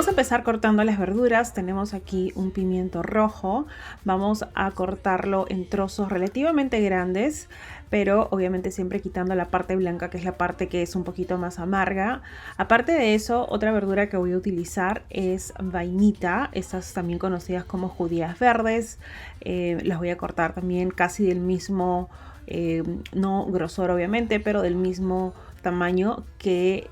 Vamos a empezar cortando las verduras. Tenemos aquí un pimiento rojo. Vamos a cortarlo en trozos relativamente grandes, pero obviamente siempre quitando la parte blanca, que es la parte que es un poquito más amarga. Aparte de eso, otra verdura que voy a utilizar es vainita. Estas también conocidas como judías verdes. Las voy a cortar también casi del mismo, no grosor obviamente, pero del mismo tamaño que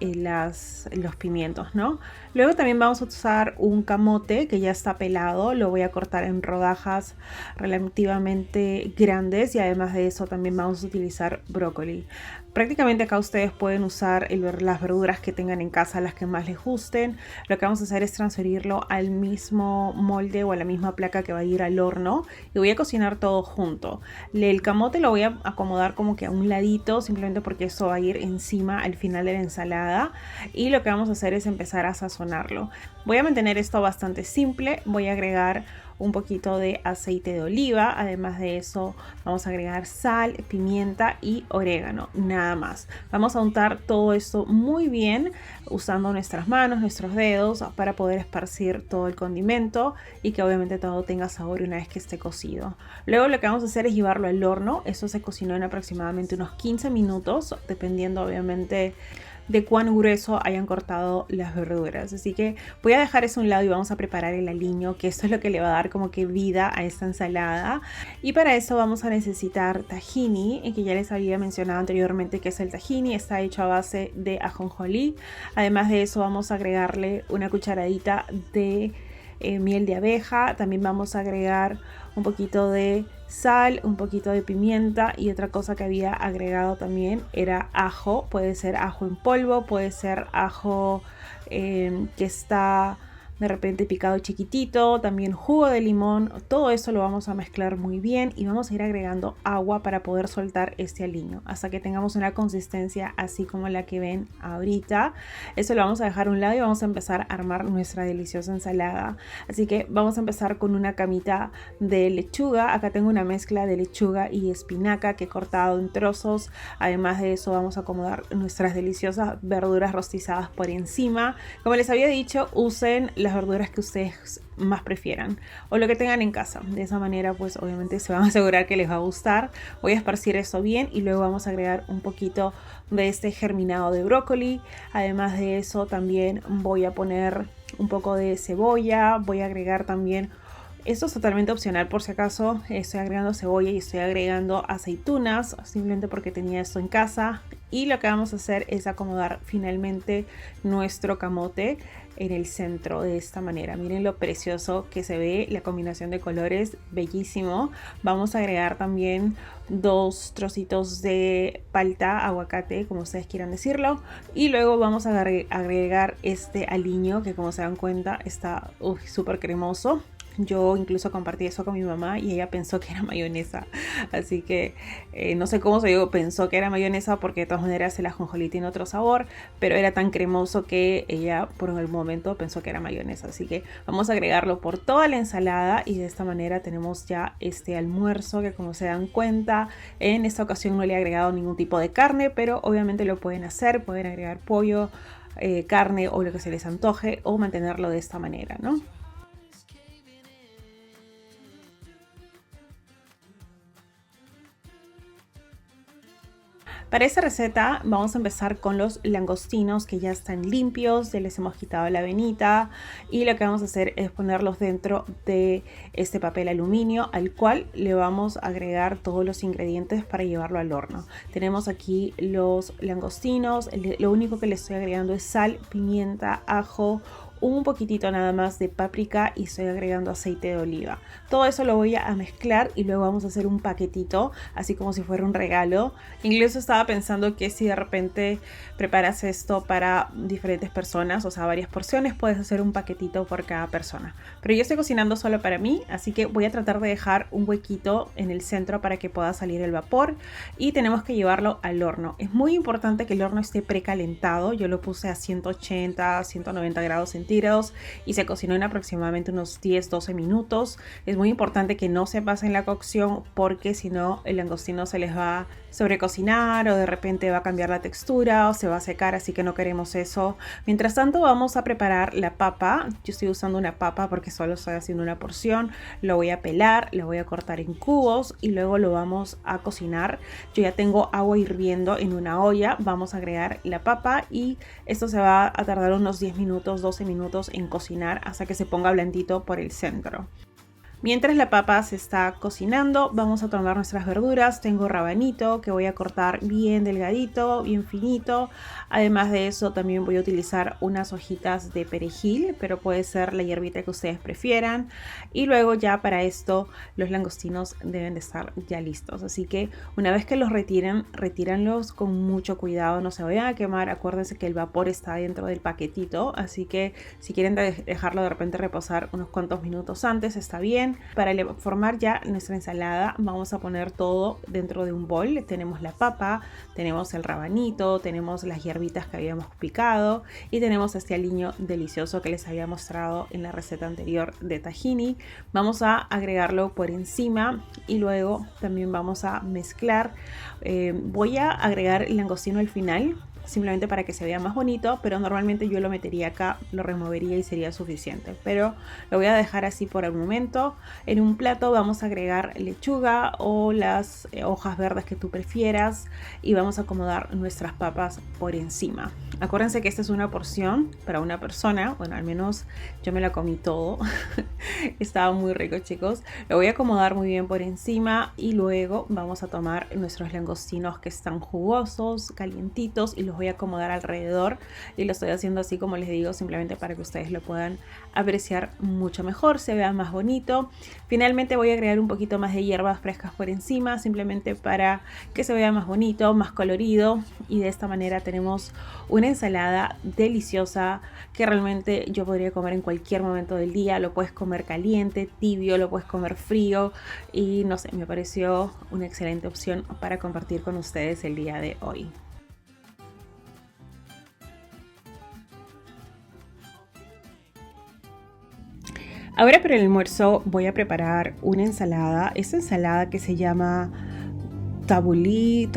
los pimientos, ¿no? Luego también vamos a usar un camote que ya está pelado, lo voy a cortar en rodajas relativamente grandes y además de eso también vamos a utilizar brócoli. Prácticamente acá ustedes pueden usar las verduras que tengan en casa, las que más les gusten. Lo que vamos a hacer es transferirlo al mismo molde o a la misma placa que va a ir al horno y voy a cocinar todo junto. El camote lo voy a acomodar como que a un ladito, simplemente porque eso va a ir encima al final de la ensalada, y lo que vamos a hacer es empezar a sazonarlo. Voy a mantener esto bastante simple, voy a agregar un poquito de aceite de oliva, además de eso vamos a agregar sal, pimienta y orégano, nada más. Vamos a untar todo esto muy bien usando nuestras manos, nuestros dedos, para poder esparcir todo el condimento y que obviamente todo tenga sabor una vez que esté cocido. Luego lo que vamos a hacer es llevarlo al horno. Eso se cocinó en aproximadamente unos 15 minutos, dependiendo obviamente de cuán grueso hayan cortado las verduras. Así que voy a dejar eso a un lado y vamos a preparar el aliño, que esto es lo que le va a dar como que vida a esta ensalada. Y para eso vamos a necesitar tahini, que ya les había mencionado anteriormente que es el tahini. Está hecho a base de ajonjolí. Además de eso vamos a agregarle una cucharadita de miel de abeja. También vamos a agregar un poquito de sal, un poquito de pimienta, y otra cosa que había agregado también era ajo. Puede ser ajo en polvo, puede ser ajo que está de repente picado chiquitito, también jugo de limón. Todo eso lo vamos a mezclar muy bien y vamos a ir agregando agua para poder soltar este aliño hasta que tengamos una consistencia así como la que ven ahorita. Eso lo vamos a dejar a un lado y vamos a empezar a armar nuestra deliciosa ensalada. Así que vamos a empezar con una camita de lechuga. Acá tengo una mezcla de lechuga y espinaca que he cortado en trozos. Además de eso vamos a acomodar nuestras deliciosas verduras rostizadas por encima. Como les había dicho, usen las verduras que ustedes más prefieran o lo que tengan en casa. De esa manera pues obviamente se van a asegurar que les va a gustar. Voy a esparcir eso bien y luego vamos a agregar un poquito de este germinado de brócoli. Además de eso también voy a poner un poco de cebolla. Voy a agregar también, esto es totalmente opcional por si acaso, estoy agregando cebolla y estoy agregando aceitunas simplemente porque tenía esto en casa. Y lo que vamos a hacer es acomodar finalmente nuestro camote en el centro de esta manera. Miren lo precioso que se ve, la combinación de colores, bellísimo. Vamos a agregar también 2 trocitos de palta, aguacate, como ustedes quieran decirlo. Y luego vamos a agregar este aliño que, como se dan cuenta, está súper cremoso. Yo incluso compartí eso con mi mamá y ella pensó que era mayonesa. Así que no sé cómo se dio, pensó que era mayonesa porque de todas maneras el ajonjolí tiene otro sabor, pero era tan cremoso que ella por el momento pensó que era mayonesa. Así que vamos a agregarlo por toda la ensalada y de esta manera tenemos ya este almuerzo que, como se dan cuenta, en esta ocasión no le he agregado ningún tipo de carne, pero obviamente lo pueden hacer, pueden agregar pollo, carne o lo que se les antoje o mantenerlo de esta manera, ¿no? Para esta receta vamos a empezar con los langostinos que ya están limpios, ya les hemos quitado la venita, y lo que vamos a hacer es ponerlos dentro de este papel aluminio al cual le vamos a agregar todos los ingredientes para llevarlo al horno. Tenemos aquí los langostinos, lo único que le estoy agregando es sal, pimienta, ajo, un poquitito nada más de páprica y estoy agregando aceite de oliva. Todo eso lo voy a mezclar y luego vamos a hacer un paquetito, así como si fuera un regalo. Incluso estaba pensando que si de repente preparas esto para diferentes personas, o sea, varias porciones, puedes hacer un paquetito por cada persona. Pero yo estoy cocinando solo para mí, así que voy a tratar de dejar un huequito en el centro para que pueda salir el vapor, y tenemos que llevarlo al horno. Es muy importante que el horno esté precalentado. Yo lo puse a 180, 190 grados centígrados centígrados y se cocinó en aproximadamente unos 10-12 minutos. Es muy importante que no se pasen la cocción porque si no el langostino se les va a sobrecocinar o de repente va a cambiar la textura o se va a secar, así que no queremos eso. Mientras tanto vamos a preparar la papa. Yo estoy usando una papa porque solo estoy haciendo una porción. Lo voy a pelar, lo voy a cortar en cubos y luego lo vamos a cocinar. Yo ya tengo agua hirviendo en una olla. Vamos a agregar la papa y esto se va a tardar unos 10 minutos, 12 minutos en cocinar hasta que se ponga blandito por el centro. Mientras la papa se está cocinando, vamos a tomar nuestras verduras. Tengo rabanito que voy a cortar bien delgadito, bien finito. Además de eso, también voy a utilizar unas hojitas de perejil, pero puede ser la hierbita que ustedes prefieran. Y luego ya para esto, los langostinos deben de estar ya listos. Así que una vez que los retiren, retíranlos con mucho cuidado. No se vayan a quemar. Acuérdense que el vapor está dentro del paquetito. Así que si quieren dejarlo de repente reposar unos cuantos minutos antes, está bien. Para formar ya nuestra ensalada vamos a poner todo dentro de un bol. Tenemos la papa, tenemos el rabanito, tenemos las hierbitas que habíamos picado y tenemos este aliño delicioso que les había mostrado en la receta anterior de tahini. Vamos a agregarlo por encima y luego también vamos a mezclar. Voy a agregar el langostino al final, simplemente para que se vea más bonito, pero normalmente yo lo metería acá, lo removería y sería suficiente, pero lo voy a dejar así por el momento. En un plato vamos a agregar lechuga o las hojas verdes que tú prefieras y vamos a acomodar nuestras papas por encima. Acuérdense que esta es una porción para una persona, bueno, al menos yo me la comí todo. Estaba muy rico, chicos. Lo voy a acomodar muy bien por encima y luego vamos a tomar nuestros langostinos que están jugosos, calientitos, y los voy a acomodar alrededor, y lo estoy haciendo así como les digo, simplemente para que ustedes lo puedan apreciar mucho mejor, se vea más bonito. Finalmente voy a agregar un poquito más de hierbas frescas por encima, simplemente para que se vea más bonito, más colorido, y de esta manera tenemos una ensalada deliciosa que realmente yo podría comer en cualquier momento del día. Lo puedes comer caliente, tibio, lo puedes comer frío, y no sé, me pareció una excelente opción para compartir con ustedes el día de hoy. Ahora para el almuerzo voy a preparar una ensalada. Esta ensalada que se llama tabulé,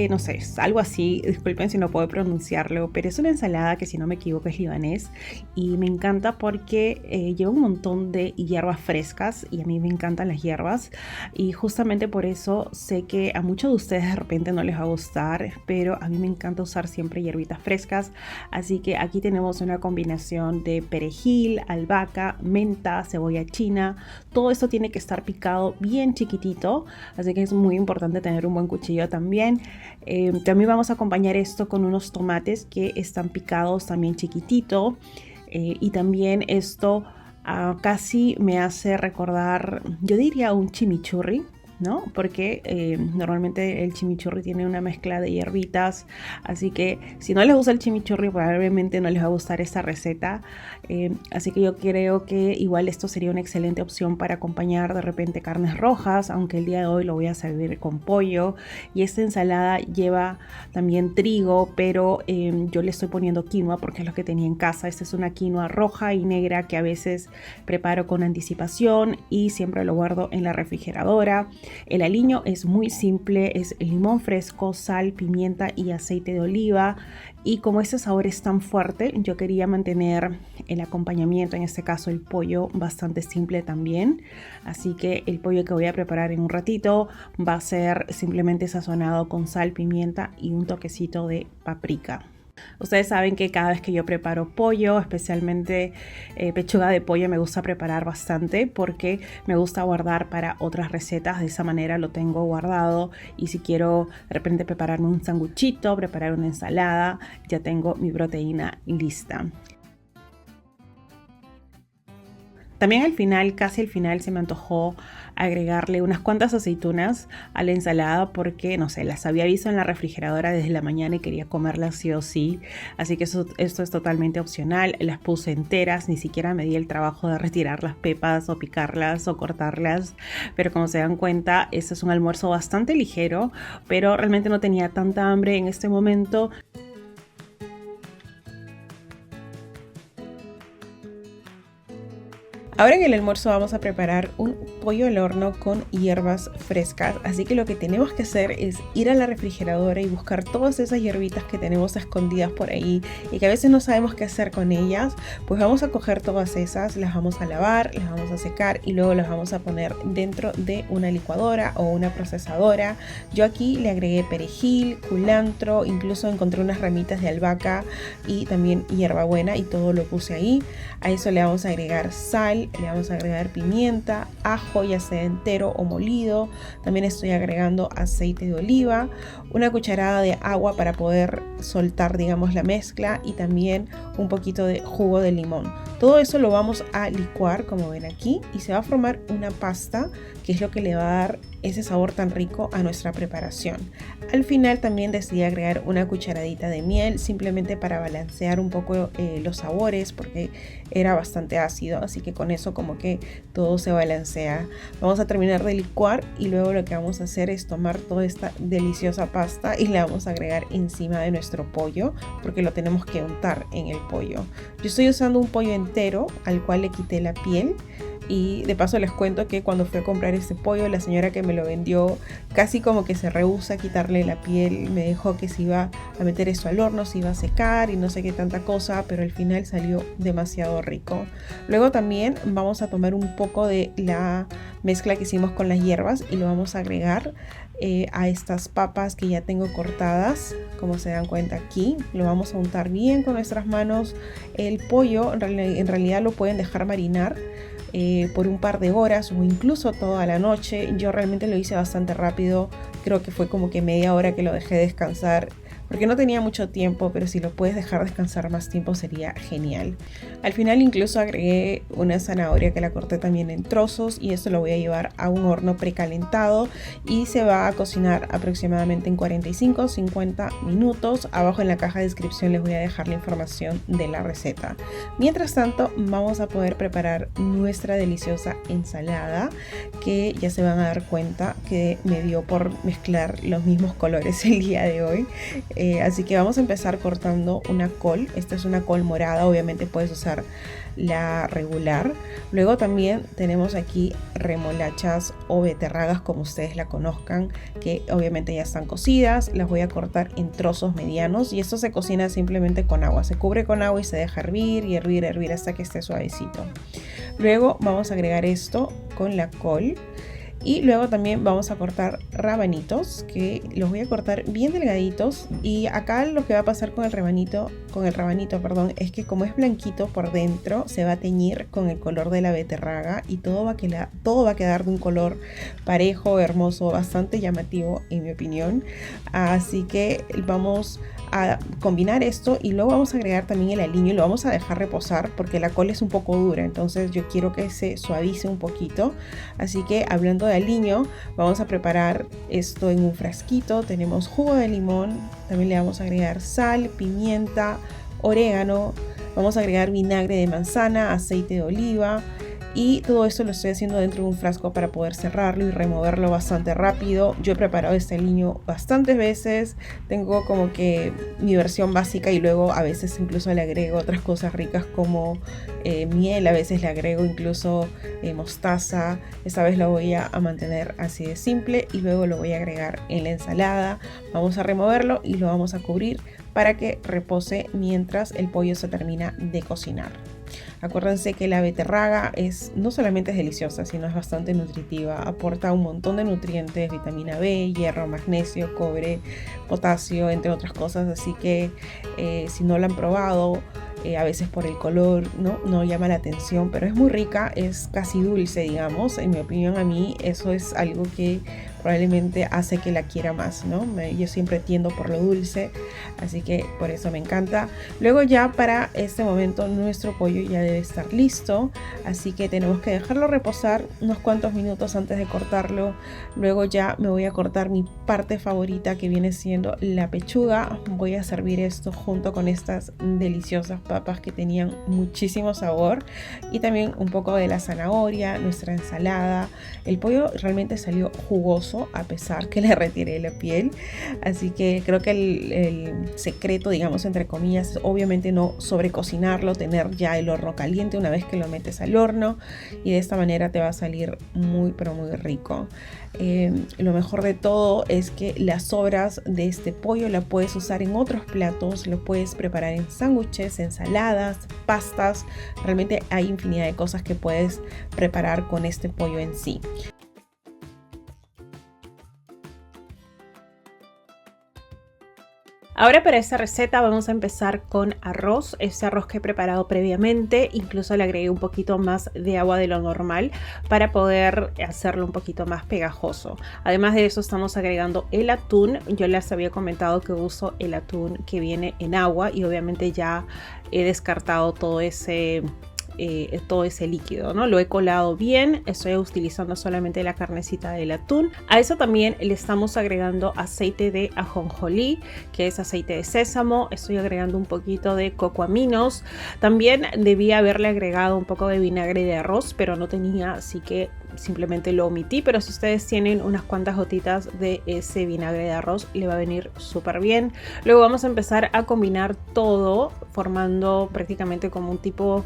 no sé, es algo así, disculpen si no puedo pronunciarlo, pero es una ensalada que, si no me equivoco, es libanés y me encanta porque lleva un montón de hierbas frescas y a mí me encantan las hierbas, y justamente por eso sé que a muchos de ustedes de repente no les va a gustar, pero a mí me encanta usar siempre hierbitas frescas. Así que aquí tenemos una combinación de perejil, albahaca, menta, cebolla china. Todo esto tiene que estar picado bien chiquitito, así que es muy importante tener un buen cuchillo también. También vamos a acompañar esto con unos tomates que están picados también chiquitito, y también esto casi me hace recordar, yo diría, un chimichurri, ¿no? Porque normalmente el chimichurri tiene una mezcla de hierbitas, así que si no les gusta el chimichurri probablemente no les va a gustar esta receta. Así que yo creo que igual esto sería una excelente opción para acompañar de repente carnes rojas, aunque el día de hoy lo voy a servir con pollo. Y esta ensalada lleva también trigo, pero yo le estoy poniendo quinoa porque es lo que tenía en casa. Esta es una quinoa roja y negra que a veces preparo con anticipación y siempre lo guardo en la refrigeradora. El aliño es muy simple, es limón fresco, sal, pimienta y aceite de oliva. Y como este sabor es tan fuerte, yo quería mantener el acompañamiento, en este caso el pollo, bastante simple también. Así que el pollo que voy a preparar en un ratito va a ser simplemente sazonado con sal, pimienta y un toquecito de paprika. Ustedes saben que cada vez que yo preparo pollo, especialmente pechuga de pollo, me gusta preparar bastante porque me gusta guardar para otras recetas. De esa manera lo tengo guardado, y si quiero de repente prepararme un sanguchito, preparar una ensalada, ya tengo mi proteína lista. También al final, casi al final, se me antojó agregarle unas cuantas aceitunas a la ensalada porque, no sé, las había visto en la refrigeradora desde la mañana y quería comerlas sí o sí. Así que esto es totalmente opcional. Las puse enteras, ni siquiera me di el trabajo de retirar las pepas o picarlas o cortarlas. Pero como se dan cuenta, este es un almuerzo bastante ligero, pero realmente no tenía tanta hambre en este momento. Ahora en el almuerzo vamos a preparar un pollo al horno con hierbas frescas, así que lo que tenemos que hacer es ir a la refrigeradora y buscar todas esas hierbitas que tenemos escondidas por ahí y que a veces no sabemos qué hacer con ellas. Pues vamos a coger todas esas, las vamos a lavar, las vamos a secar y luego las vamos a poner dentro de una licuadora o una procesadora. Yo aquí le agregué perejil, culantro, incluso encontré unas ramitas de albahaca y también hierbabuena y todo lo puse ahí. A eso le vamos a agregar sal, le vamos a agregar pimienta, ajo ya sea entero o molido. También estoy agregando aceite de oliva, una cucharada de agua para poder soltar, digamos, la mezcla y también un poquito de jugo de limón. Todo eso lo vamos a licuar, como ven aquí, y se va a formar una pasta que es lo que le va a dar ese sabor tan rico a nuestra preparación. Al final también decidí agregar una cucharadita de miel simplemente para balancear un poco los sabores porque era bastante ácido, así que con eso como que todo se balancea. Vamos a terminar de licuar y luego lo que vamos a hacer es tomar toda esta deliciosa pasta y la vamos a agregar encima de nuestro pollo porque lo tenemos que untar en el pollo. Yo estoy usando un pollo entero al cual le quité la piel. Y de paso les cuento que cuando fui a comprar este pollo, la señora que me lo vendió casi como que se rehúsa a quitarle la piel. Me dijo que se iba a meter esto al horno, se iba a secar y no sé qué tanta cosa, pero al final salió demasiado rico. Luego también vamos a tomar un poco de la mezcla que hicimos con las hierbas y lo vamos a agregar a estas papas que ya tengo cortadas. Como se dan cuenta aquí, lo vamos a untar bien con nuestras manos. El pollo en realidad lo pueden dejar marinar por un par de horas o incluso toda la noche. Yo realmente lo hice bastante rápido, creo que fue como que media hora que lo dejé descansar porque no tenía mucho tiempo, pero si lo puedes dejar descansar más tiempo sería genial. Al final incluso agregué una zanahoria que la corté también en trozos y esto lo voy a llevar a un horno precalentado y se va a cocinar aproximadamente en 45-50 minutos. Abajo en la caja de descripción les voy a dejar la información de la receta. Mientras tanto vamos a poder preparar nuestra deliciosa ensalada, que ya se van a dar cuenta que me dio por mezclar los mismos colores el día de hoy. Así que vamos a empezar cortando una col. Esta es una col morada, obviamente puedes usar la regular. Luego también tenemos aquí remolachas o beterragas, como ustedes la conozcan, que obviamente ya están cocidas. Las voy a cortar en trozos medianos y esto se cocina simplemente con agua. Se cubre con agua y se deja hervir y hervir, hervir hasta que esté suavecito. Luego vamos a agregar esto con la col. Y luego también vamos a cortar rabanitos, que los voy a cortar bien delgaditos. Y acá lo que va a pasar con el rabanito, es que como es blanquito por dentro, se va a teñir con el color de la beterraga y todo va a quedar de un color parejo, hermoso, bastante llamativo en mi opinión. Así que vamos a combinar esto y luego vamos a agregar también el aliño y lo vamos a dejar reposar porque la col es un poco dura, entonces yo quiero que se suavice un poquito. Así que hablando de aliño, vamos a preparar esto en un frasquito. Tenemos jugo de limón, también le vamos a agregar sal, pimienta, orégano, vamos a agregar vinagre de manzana, aceite de oliva. Y todo esto lo estoy haciendo dentro de un frasco para poder cerrarlo y removerlo bastante rápido. Yo he preparado este aliño bastantes veces. Tengo como que mi versión básica y luego a veces incluso le agrego otras cosas ricas como miel. A veces le agrego incluso mostaza. Esta vez lo voy a mantener así de simple y luego lo voy a agregar en la ensalada. Vamos a removerlo y lo vamos a cubrir para que repose mientras el pollo se termina de cocinar. Acuérdense que la beterraga no solamente es deliciosa, sino es bastante nutritiva. Aporta un montón de nutrientes, vitamina B, hierro, magnesio, cobre, potasio, entre otras cosas. Así que si no la han probado, a veces por el color no llama la atención, pero es muy rica, es casi dulce, digamos. En mi opinión, a mí eso es algo que probablemente hace que la quiera más, ¿no? Yo siempre tiendo por lo dulce, así que por eso me encanta. Luego ya para este momento nuestro pollo ya debe estar listo, así que tenemos que dejarlo reposar unos cuantos minutos antes de cortarlo. Luego ya me voy a cortar mi parte favorita, que viene siendo la pechuga. Voy a servir esto junto con estas deliciosas papas que tenían muchísimo sabor y también un poco de la zanahoria, nuestra ensalada. El pollo realmente salió jugoso, pegajoso a pesar que le retiré la piel. Así que creo que el secreto, digamos, entre comillas, es obviamente no sobrecocinarlo, tener ya el horno caliente una vez que lo metes al horno, y de esta manera te va a salir muy pero muy rico. Lo mejor de todo es que las sobras de este pollo la puedes usar en otros platos, lo puedes preparar en sándwiches, ensaladas, pastas. Realmente hay infinidad de cosas que puedes preparar con este pollo en sí. Ahora para esta receta vamos a empezar con arroz, este arroz que he preparado previamente, incluso le agregué un poquito más de agua de lo normal para poder hacerlo un poquito más pegajoso. Además de eso estamos agregando el atún. Yo les había comentado que uso el atún que viene en agua y obviamente ya he descartado todo ese líquido, ¿no? Lo he colado bien, estoy utilizando solamente la carnecita del atún. A eso también le estamos agregando aceite de ajonjolí, que es aceite de sésamo. Estoy agregando un poquito de cocoaminos. También debía haberle agregado un poco de vinagre de arroz, pero no tenía, así que simplemente lo omití. Pero si ustedes tienen unas cuantas gotitas de ese vinagre de arroz, le va a venir súper bien. Luego vamos a empezar a combinar todo, formando prácticamente como un tipo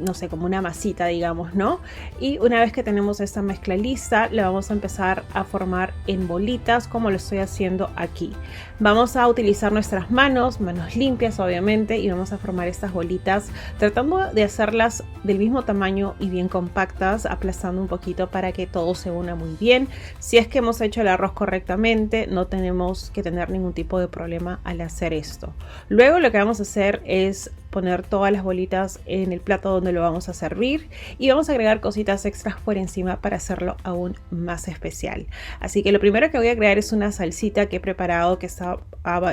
no sé, como una masita, digamos, ¿no? Y una vez que tenemos esta mezcla lista, la vamos a empezar a formar en bolitas, como lo estoy haciendo aquí. Vamos a utilizar nuestras manos limpias, obviamente, y vamos a formar estas bolitas, tratando de hacerlas del mismo tamaño y bien compactas, aplastando un poquito para que todo se una muy bien. Si es que hemos hecho el arroz correctamente, no tenemos que tener ningún tipo de problema al hacer esto. Luego lo que vamos a hacer es poner todas las bolitas en el plato donde lo vamos a servir y vamos a agregar cositas extras por encima para hacerlo aún más especial. Así que lo primero que voy a agregar es una salsita que he preparado, que está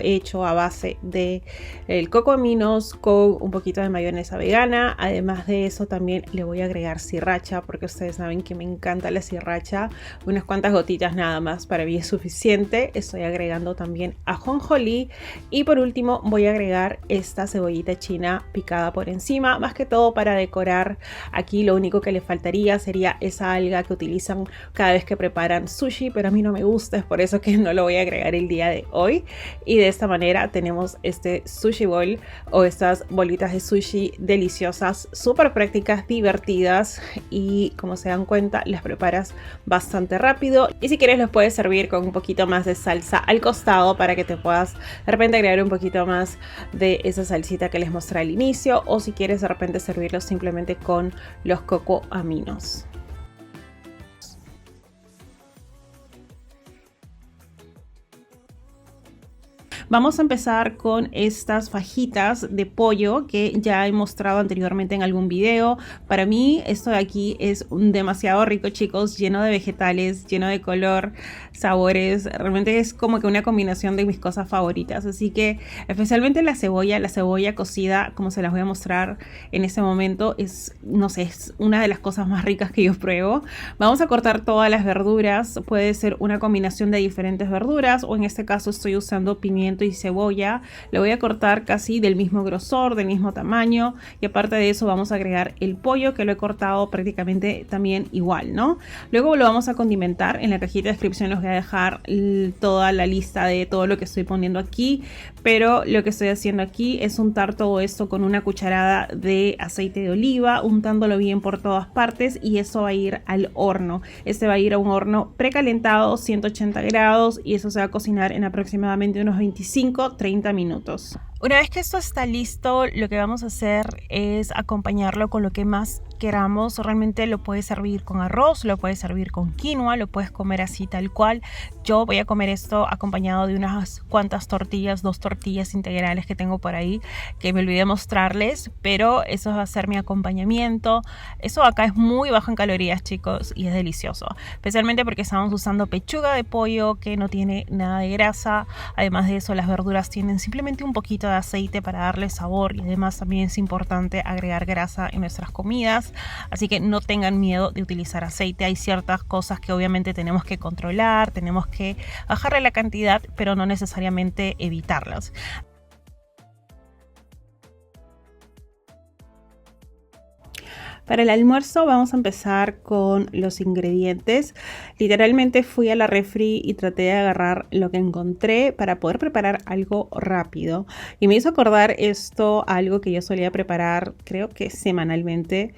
hecho a base de el cocoaminos con un poquito de mayonesa vegana. Además de eso también le voy a agregar sriracha, porque ustedes saben que me encanta la sriracha. Unas cuantas gotitas nada más para mí es suficiente. Estoy agregando también ajonjolí y por último voy a agregar esta cebollita china picada por encima, más que todo para decorar. Aquí lo único que le faltaría sería esa alga que utilizan cada vez que preparan sushi, pero a mí no me gusta, es por eso que no lo voy a agregar el día de hoy. Y de esta manera tenemos este sushi bowl o estas bolitas de sushi deliciosas, súper prácticas, divertidas, y como se dan cuenta las preparas bastante rápido. Y si quieres los puedes servir con un poquito más de salsa al costado para que te puedas de repente agregar un poquito más de esa salsita que les mostré al inicio, o si quieres de repente servirlos simplemente con los cocoaminos. Vamos a empezar con estas fajitas de pollo que ya he mostrado anteriormente en algún video. Para mí esto de aquí es demasiado rico, chicos, lleno de vegetales, lleno de color, sabores. Realmente es como que una combinación de mis cosas favoritas. Así que especialmente la cebolla cocida, como se las voy a mostrar en este momento, es, no sé, es una de las cosas más ricas que yo pruebo. Vamos a cortar todas las verduras. Puede ser una combinación de diferentes verduras, o en este caso estoy usando pimiento y cebolla. Lo voy a cortar casi del mismo grosor, del mismo tamaño, y aparte de eso vamos a agregar el pollo, que lo he cortado prácticamente también igual, ¿no? Luego lo vamos a condimentar. En la cajita de descripción les voy a dejar toda la lista de todo lo que estoy poniendo aquí, pero lo que estoy haciendo aquí es untar todo esto con una cucharada de aceite de oliva, untándolo bien por todas partes, y eso va a ir al horno. Este va a ir a un horno precalentado, 180 grados, y eso se va a cocinar en aproximadamente unos 25-30 minutos. Una vez que esto está listo, lo que vamos a hacer es acompañarlo con lo que más queramos. Realmente lo puedes servir con arroz, lo puedes servir con quinoa, lo puedes comer así tal cual. Yo voy a comer esto acompañado de unas cuantas tortillas, 2 tortillas integrales que tengo por ahí, que me olvidé mostrarles, pero eso va a ser mi acompañamiento. Eso acá es muy bajo en calorías, chicos, y es delicioso, especialmente porque estamos usando pechuga de pollo que no tiene nada de grasa. Además de eso, las verduras tienen simplemente un poquito de aceite para darle sabor, y además también es importante agregar grasa en nuestras comidas, así que no tengan miedo de utilizar aceite. Hay ciertas cosas que obviamente tenemos que controlar, tenemos que bajarle la cantidad, pero no necesariamente evitarlas. Para el almuerzo vamos a empezar con los ingredientes. Literalmente fui a la refri y traté de agarrar lo que encontré para poder preparar algo rápido. Y me hizo acordar esto a algo que yo solía preparar, creo que semanalmente,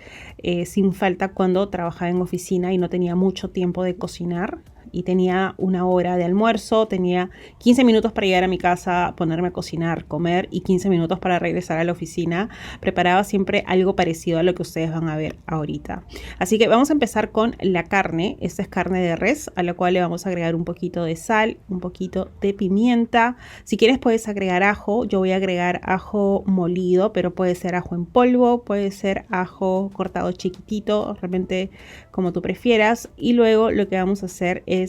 sin falta cuando trabajaba en oficina y no tenía mucho tiempo de cocinar. Y tenía una hora de almuerzo, tenía 15 minutos para llegar a mi casa, ponerme a cocinar, comer y 15 minutos para regresar a la oficina. Preparaba siempre algo parecido a lo que ustedes van a ver ahorita. Así que vamos a empezar con la carne. Esta es carne de res, a la cual le vamos a agregar un poquito de sal, un poquito de pimienta. Si quieres puedes agregar ajo. Yo voy a agregar ajo molido, pero puede ser ajo en polvo, puede ser ajo cortado chiquitito, realmente como tú prefieras. Y luego lo que vamos a hacer es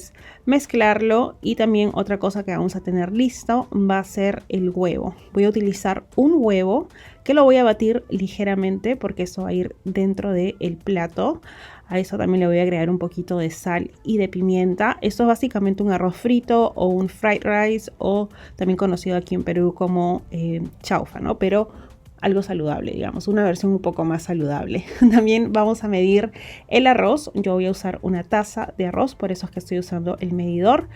mezclarlo, y también otra cosa que vamos a tener listo va a ser el huevo. Voy a utilizar un huevo que lo voy a batir ligeramente porque eso va a ir dentro del plato. A eso también le voy a agregar un poquito de sal y de pimienta. Esto es básicamente un arroz frito o un fried rice, o también conocido aquí en Perú como chaufa, ¿no? Pero algo saludable, digamos, una versión un poco más saludable. También vamos a medir el arroz. Yo voy a usar una taza de arroz, por eso es que estoy usando el medidor.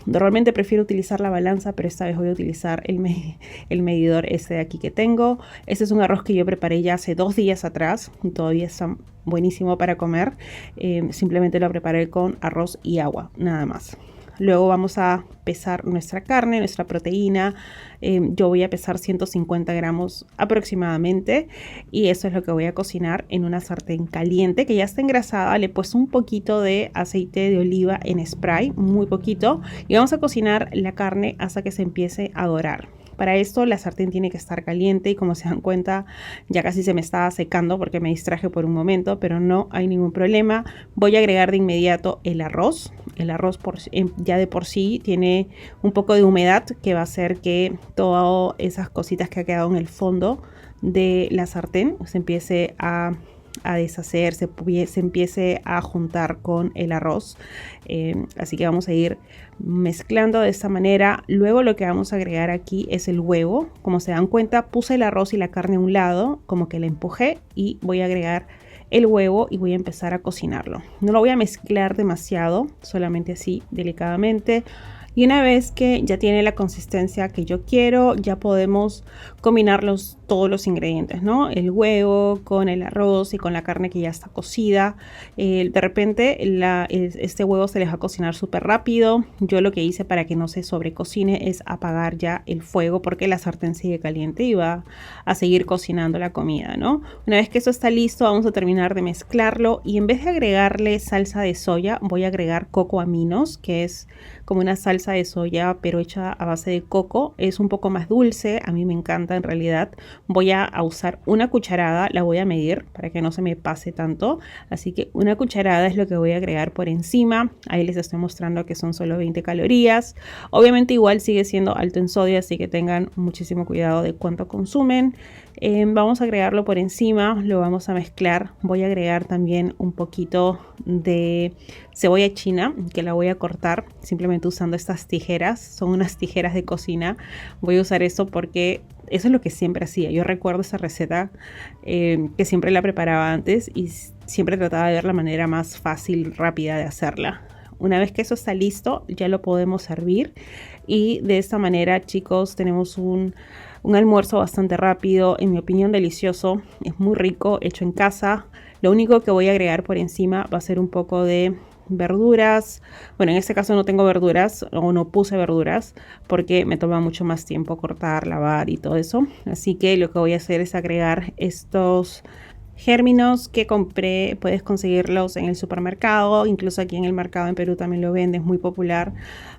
Normalmente prefiero utilizar la balanza, pero esta vez voy a utilizar el medidor este de aquí que tengo. Este es un arroz que yo preparé ya hace 2 días atrás, todavía está buenísimo para comer. Simplemente lo preparé con arroz y agua, nada más. Luego vamos a pesar nuestra carne, nuestra proteína. Yo voy a pesar 150 gramos aproximadamente, y eso es lo que voy a cocinar en una sartén caliente que ya está engrasada. Le he puesto un poquito de aceite de oliva en spray, muy poquito, y vamos a cocinar la carne hasta que se empiece a dorar. Para esto la sartén tiene que estar caliente, y como se dan cuenta ya casi se me estaba secando porque me distraje por un momento, pero no hay ningún problema. Voy a agregar de inmediato el arroz. El arroz ya de por sí tiene un poco de humedad que va a hacer que todas esas cositas que ha quedado en el fondo de la sartén se empiece a deshacer, se empiece a juntar con el arroz. Así que vamos a ir mezclando de esta manera. Luego lo que vamos a agregar aquí es el huevo. Como se dan cuenta, puse el arroz y la carne a un lado, como que la empujé, y voy a agregar el huevo y voy a empezar a cocinarlo. No lo voy a mezclar demasiado, solamente así delicadamente. Y una vez que ya tiene la consistencia que yo quiero, ya podemos combinar todos los ingredientes, ¿no? El huevo con el arroz y con la carne que ya está cocida. De repente este huevo se les va a cocinar súper rápido. Yo lo que hice para que no se sobrecocine es apagar ya el fuego, porque la sartén sigue caliente y va a seguir cocinando la comida, ¿no? Una vez que eso está listo, vamos a terminar de mezclarlo, y en vez de agregarle salsa de soya, voy a agregar coco aminos, que es como una salsa de soya pero hecha a base de coco. Es un poco más dulce, a mí me encanta en realidad. Voy a usar una cucharada, la voy a medir para que no se me pase tanto, así que una cucharada es lo que voy a agregar por encima. Ahí les estoy mostrando que son solo 20 calorías. Obviamente igual sigue siendo alto en sodio, así que tengan muchísimo cuidado de cuánto consumen. Vamos a agregarlo por encima, lo vamos a mezclar. Voy a agregar también un poquito de cebolla china, que la voy a cortar simplemente usando estas tijeras. Son unas tijeras de cocina. Voy a usar esto porque eso es lo que siempre hacía. Yo recuerdo esa receta que siempre la preparaba antes, y siempre trataba de ver la manera más fácil, rápida de hacerla. Una vez que eso está listo, ya lo podemos servir, y de esta manera, chicos, tenemos un almuerzo bastante rápido, en mi opinión delicioso. Es muy rico, hecho en casa. Lo único que voy a agregar por encima va a ser un poco de verduras. Bueno, en este caso no tengo verduras, o no puse verduras, porque me toma mucho más tiempo cortar, lavar y todo eso. Así que lo que voy a hacer es agregar estos gérminos que compré. Puedes conseguirlos en el supermercado, incluso aquí en el mercado en Perú también lo venden, es muy popular,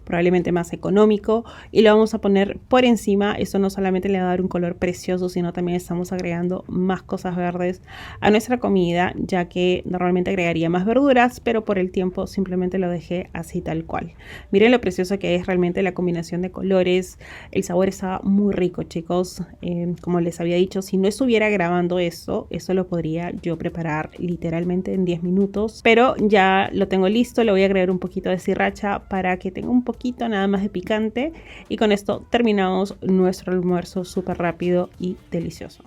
probablemente más económico, y lo vamos a poner por encima. Esto no solamente le va a dar un color precioso, sino también estamos agregando más cosas verdes a nuestra comida, ya que normalmente agregaría más verduras, pero por el tiempo simplemente lo dejé así tal cual. Miren lo precioso que es realmente la combinación de colores. El sabor está muy rico, chicos. Como les había dicho, si no estuviera grabando eso lo podría yo preparar literalmente en 10 minutos, pero ya lo tengo listo. Le voy a agregar un poquito de sriracha para que tenga un poquito nada más de picante, y con esto terminamos nuestro almuerzo súper rápido y delicioso.